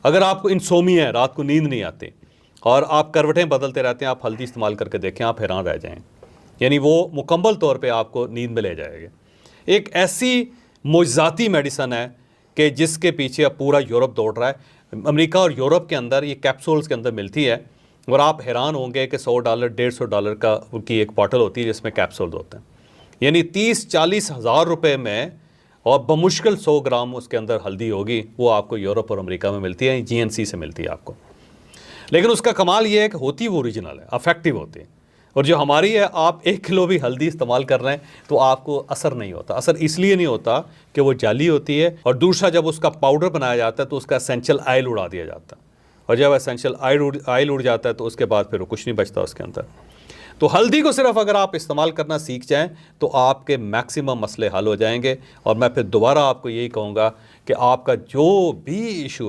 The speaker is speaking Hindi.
अगर आपको इंसोमिया है, रात को नींद नहीं आती और आप करवटें बदलते रहते हैं, आप हल्दी इस्तेमाल करके देखें, आप हैरान रह जाएं। यानी वो मुकम्मल तौर पे आपको नींद में ले जाएगी। एक ऐसी मोज़ाती मेडिसन है कि जिसके पीछे अब पूरा यूरोप दौड़ रहा है। अमेरिका और यूरोप के अंदर ये कैप्सूल्स के अंदर मिलती है और आप हैरान होंगे कि $100 $150 का उनकी एक बॉटल होती है जिसमें कैप्सूल्स होते हैं। यानी 30-40 हज़ार रुपये में और बमुश्किल 100 ग्राम उसके अंदर हल्दी होगी, वो आपको यूरोप और अमेरिका में मिलती है, GNC से मिलती है आपको। लेकिन उसका कमाल ये है कि होती वो ओरिजिनल है, अफेक्टिव होती है। और जो हमारी है, आप 1 किलो भी हल्दी इस्तेमाल कर रहे हैं तो आपको असर नहीं होता। असर इसलिए नहीं होता कि वो जाली होती है, और दूसरा जब उसका पाउडर बनाया जाता है तो उसका एसेंशियल ऑयल उड़ा दिया जाता है, और जब एसेंशियल ऑयल उड़ जाता है तो उसके बाद फिर कुछ नहीं बचता उसके अंदर। तो हल्दी को सिर्फ अगर आप इस्तेमाल करना सीख जाएं तो आपके मैक्सिमम मसले हल हो जाएंगे। और मैं फिर दोबारा आपको यही कहूँगा कि आपका जो भी इशू है